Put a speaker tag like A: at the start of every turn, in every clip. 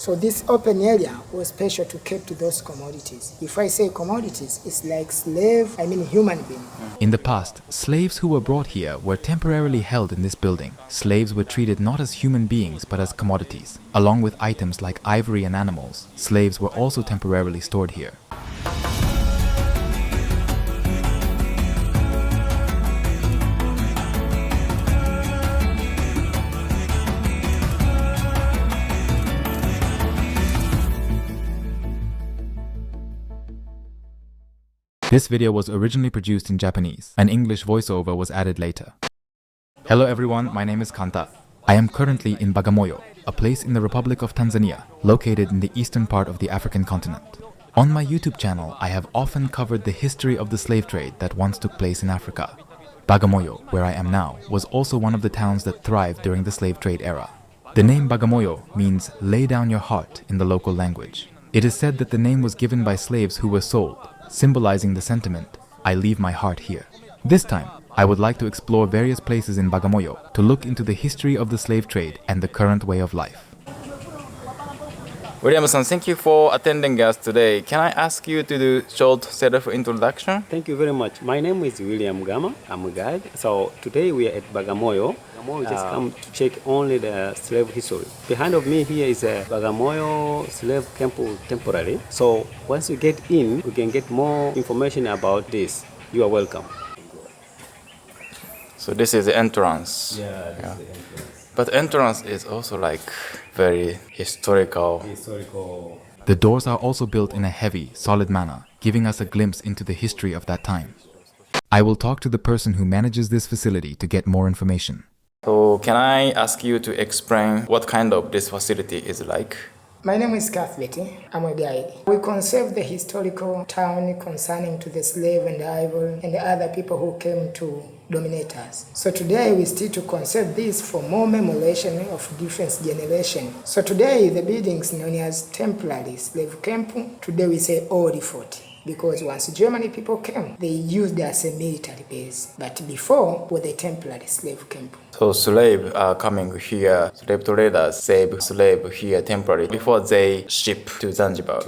A: So this open area was special to keep to those commodities. If I say commodities, it's like slave, I mean human being.
B: In the past, slaves who were brought here were temporarily held in this building. Slaves were treated not as human beings but as commodities. Along with items like ivory and animals, slaves were also temporarily stored here. This video was originally produced in Japanese. An English voiceover was added later. Hello everyone, my name is Kanta. I am currently in Bagamoyo, a place in the Republic of Tanzania, located in the eastern part of the African continent. On my YouTube channel, I have often covered the history of the slave trade that once took place in Africa. Bagamoyo, where I am now, was also one of the towns that thrived during the slave trade era. The name Bagamoyo means lay down your heart in the local language. It is said that the name was given by slaves who were sold, symbolizing the sentiment, I leave my heart here. This time, I would like to explore various places in Bagamoyo to look into the history of the slave trade and the current way of life. Williamson, thank you for attending us today. Can I ask you to do short self-introduction?
C: Thank you very much. My name is William Gama. I'm a guide. So today we are at Bagamoyo. We just come to check only the slave history. Behind of me here is a Bagamoyo slave camp temporary. So once you get in, we can get more information about this. You are welcome.
B: So this is the entrance.
C: Yeah. This is the entrance.
B: But entrance is also like very historical. The doors are also built in a heavy, solid manner, giving us a glimpse into the history of that time. I will talk to the person who manages this facility to get more information. So can I ask you to explain what kind of this facility is like?
A: My name is Cuthbert. I'm a guide. We conserve the historical town concerning to the slave and the ivory and the other people who came to dominate us. So today we still to conserve this for more memorization of different generations. So today the buildings known as temporary slave camp, today we say old fort. Because once German people came, they used it as a military base. But before, was a temporary slave camp.
B: So slaves are coming here, slave traders save slave here temporarily before they ship to Zanzibar.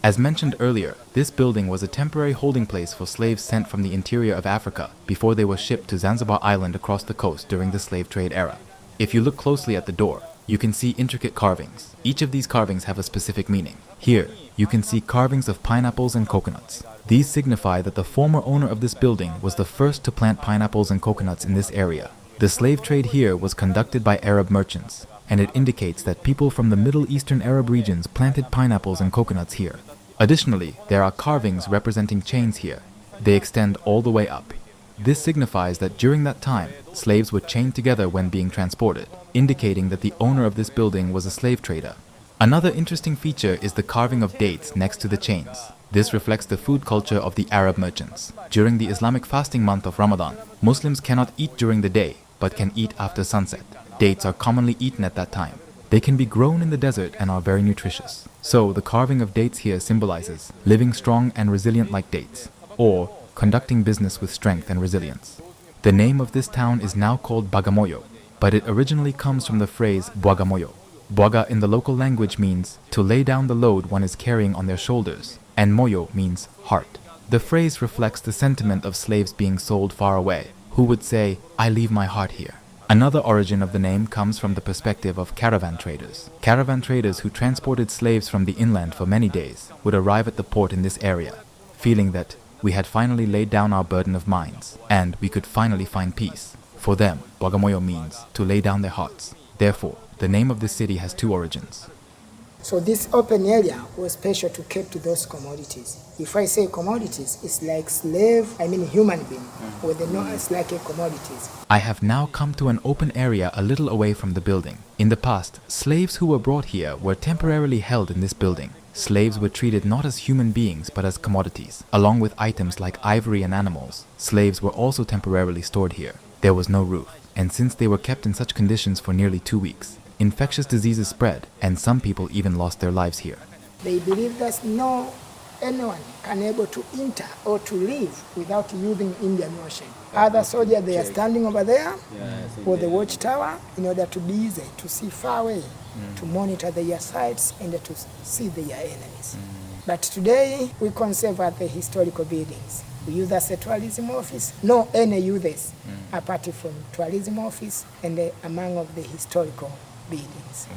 B: As mentioned earlier, this building was a temporary holding place for slaves sent from the interior of Africa before they were shipped to Zanzibar Island across the coast during the slave trade era. If you look closely at the door, you can see intricate carvings. Each of these carvings have a specific meaning. Here, you can see carvings of pineapples and coconuts. These signify that the former owner of this building was the first to plant pineapples and coconuts in this area. The slave trade here was conducted by Arab merchants, and it indicates that people from the Middle Eastern Arab regions planted pineapples and coconuts here. Additionally, there are carvings representing chains here. They extend all the way up. This signifies that during that time, slaves were chained together when being transported, indicating that the owner of this building was a slave trader. Another interesting feature is the carving of dates next to the chains. This reflects the food culture of the Arab merchants. During the Islamic fasting month of Ramadan, Muslims cannot eat during the day, but can eat after sunset. Dates are commonly eaten at that time. They can be grown in the desert and are very nutritious. So the carving of dates here symbolizes living strong and resilient like dates, or conducting business with strength and resilience. The name of this town is now called Bagamoyo, but it originally comes from the phrase Bagamoyo. Bwaga in the local language means to lay down the load one is carrying on their shoulders, and moyo means heart. The phrase reflects the sentiment of slaves being sold far away, who would say, I leave my heart here. Another origin of the name comes from the perspective of caravan traders. Caravan traders who transported slaves from the inland for many days would arrive at the port in this area, feeling that we had finally laid down our burden of minds, and we could finally find peace. For them, Bagamoyo means to lay down their hearts. Therefore, the name of this city has two origins.
A: So this open area was special to keep to those commodities. If I say commodities, it's like slave, I mean human being, with the no, it's like a commodities.
B: I have now come to an open area a little away from the building. In the past, slaves who were brought here were temporarily held in this building. Slaves were treated not as human beings but as commodities. Along with items like ivory and animals, slaves were also temporarily stored here. There was no roof, and since they were kept in such conditions for nearly 2 weeks, infectious diseases spread, and some people even lost their lives here.
A: They believe there's no anyone can able to enter or to live without using Indian Ocean. Other soldiers, they are standing over there for the watchtower in order to be easy, to see far away, to monitor their sights and to see their enemies. But today, we conserve the historical buildings. We use as a tourism office. No any uses apart from tourism office and among of the historical buildings.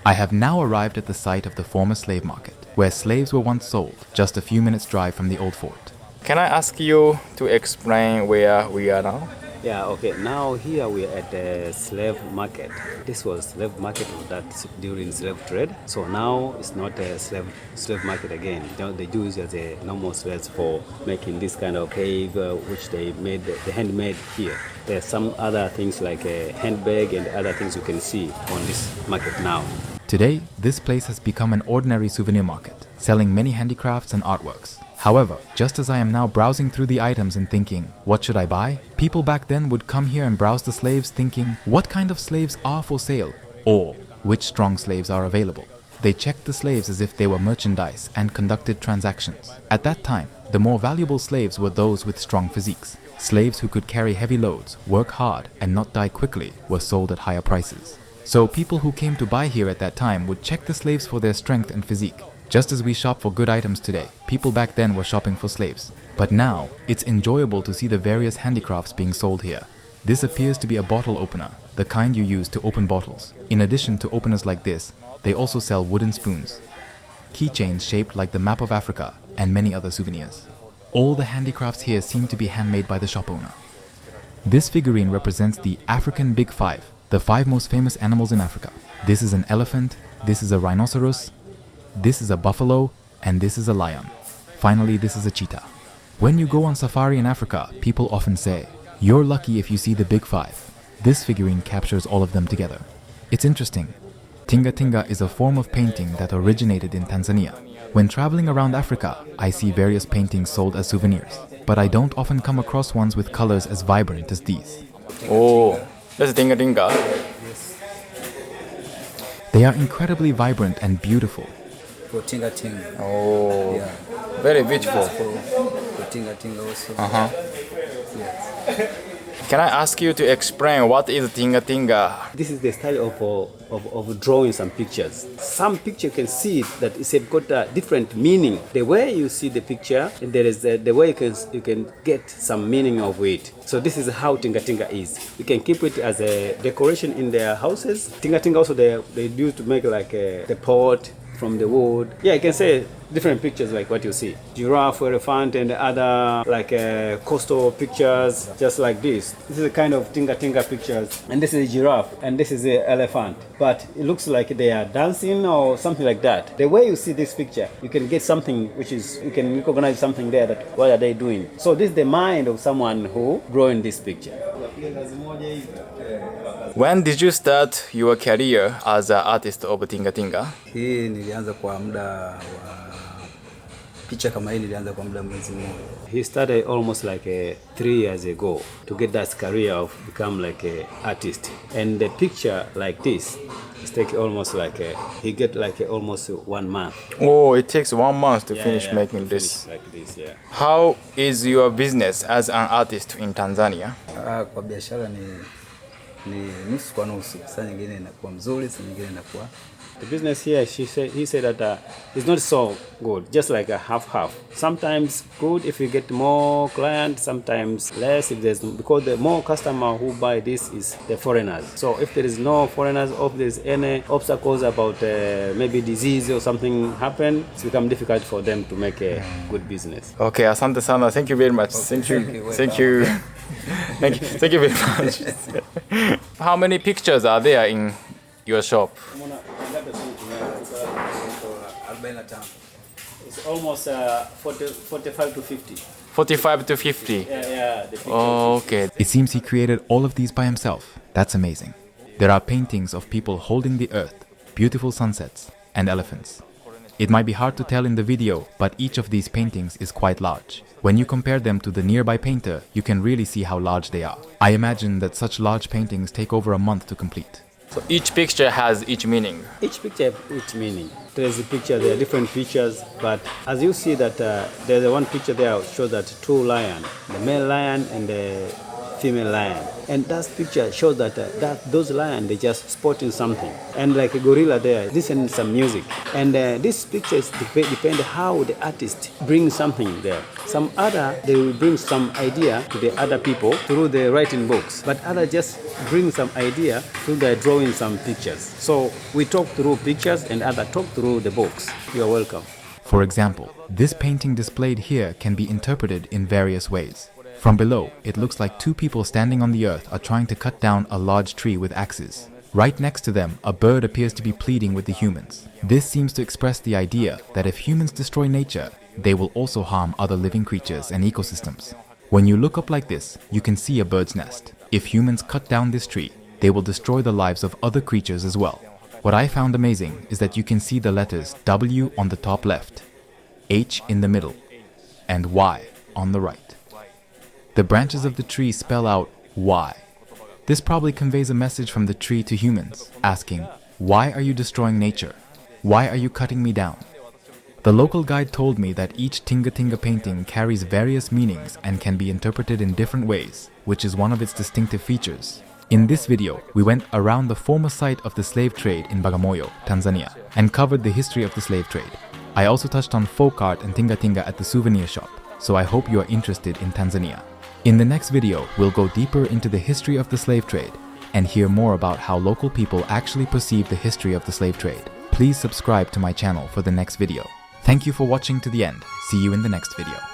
B: I have now arrived at the site of the former slave market, where slaves were once sold, just a few minutes' drive from the old fort. Can I ask you to explain where we are now?
C: Yeah, okay. Now here we are at the slave market. This was slave market that during slave trade. So now it's not a slave market again. They use as a normal slaves for making this kind of cave, which they made, the handmade here. There's some other things like a handbag and other things you can see on this market now.
B: Today, this place has become an ordinary souvenir market, selling many handicrafts and artworks. However, just as I am now browsing through the items and thinking, what should I buy? People back then would come here and browse the slaves thinking, what kind of slaves are for sale? Or, which strong slaves are available? They checked the slaves as if they were merchandise and conducted transactions. At that time, the more valuable slaves were those with strong physiques. Slaves who could carry heavy loads, work hard, and not die quickly were sold at higher prices. So people who came to buy here at that time would check the slaves for their strength and physique. Just as we shop for good items today, people back then were shopping for slaves. But now, it's enjoyable to see the various handicrafts being sold here. This appears to be a bottle opener, the kind you use to open bottles. In addition to openers like this, they also sell wooden spoons, keychains shaped like the map of Africa, and many other souvenirs. All the handicrafts here seem to be handmade by the shop owner. This figurine represents the African Big Five, the 5 most famous animals in Africa. This is an elephant, this is a rhinoceros, this is a buffalo, and this is a lion. Finally, this is a cheetah. When you go on safari in Africa, people often say, you're lucky if you see the Big Five. This figurine captures all of them together. It's interesting. Tinga Tinga is a form of painting that originated in Tanzania. When traveling around Africa, I see various paintings sold as souvenirs, but I don't often come across ones with colors as vibrant as these. Oh, that's Tinga Tinga. They are incredibly vibrant and beautiful.
D: For Tinga Tinga.
B: Oh,
D: yeah.
B: Very beautiful.
D: For Tinga Tinga also.
B: Yes. Can I ask you to explain what is Tinga Tinga?
C: This is the style of drawing some pictures. Some picture you can see that it's got a different meaning. The way you see the picture, and there is the way you can get some meaning of it. So this is how Tinga Tinga is. You can keep it as a decoration in their houses. Tinga Tinga also they used to make like the pot from the wood. Yeah, you can say different pictures like what you see. Giraffe, elephant, and other like coastal pictures, just like this. This is a kind of Tinga Tinga pictures. And this is a giraffe, and this is an elephant. But it looks like they are dancing or something like that. The way you see this picture, you can get something which is, you can recognize something there that what are they doing. So this is the mind of someone who drawing this picture.
B: When did you start your career as an artist of Tinga Tinga?
D: Hii nilianza kwa muda wa picha kama hii nilianza kwa muda mwezi mmoja.
C: He started almost like 3 years ago to get that career of become like an artist. And the picture like this, it takes almost like he get like almost 1 month.
B: Oh, it takes 1 month to finish making this.
C: Like this, yeah.
B: How is your business as an artist in Tanzania?
D: Kwa biashara ni nusu kwa nusu. Saa nyingine inakuwa mzuri, saa nyingine inakuwa.
C: The business here, he said that it's not so good, just like a half-half. Sometimes good if you get more clients, sometimes less if there's, because the more customer who buy this is the foreigners. So if there is no foreigners, or if there's any obstacles about maybe disease or something happen, it's become difficult for them to make a good business.
B: Okay, asante sana. Thank you very much. Thank you. Thank you. Thank you very much. How many pictures are there in your shop?
C: It's almost 45 to 50.
B: 45 to 50?
C: Yeah.
B: Oh, okay. It seems he created all of these by himself. That's amazing. There are paintings of people holding the earth, beautiful sunsets, and elephants. It might be hard to tell in the video, but each of these paintings is quite large. When you compare them to the nearby painter, you can really see how large they are. I imagine that such large paintings take over a month to complete.
E: So each picture has each meaning.
C: Each picture has each meaning. There's a picture, there are different pictures, but as you see that there's one picture there shows that two lions, the male lion and the female lion. And that picture shows that, those lions, they just spotting something. And like a gorilla there, listen to some music. And this picture is depend how the artist brings something there. Some other, they will bring some idea to the other people through the writing books. But other just bring some idea through the drawing some pictures. So we talk through pictures and other talk through the books. You are welcome.
B: For example, this painting displayed here can be interpreted in various ways. From below, it looks like two people standing on the earth are trying to cut down a large tree with axes. Right next to them, a bird appears to be pleading with the humans. This seems to express the idea that if humans destroy nature, they will also harm other living creatures and ecosystems. When you look up like this, you can see a bird's nest. If humans cut down this tree, they will destroy the lives of other creatures as well. What I found amazing is that you can see the letters W on the top left, H in the middle, and Y on the right. The branches of the tree spell out why. This probably conveys a message from the tree to humans, asking, why are you destroying nature? Why are you cutting me down? The local guide told me that each Tinga Tinga painting carries various meanings and can be interpreted in different ways, which is one of its distinctive features. In this video, we went around the former site of the slave trade in Bagamoyo, Tanzania, and covered the history of the slave trade. I also touched on folk art and Tinga Tinga at the souvenir shop, so I hope you are interested in Tanzania. In the next video, we'll go deeper into the history of the slave trade and hear more about how local people actually perceive the history of the slave trade. Please subscribe to my channel for the next video. Thank you for watching to the end. See you in the next video.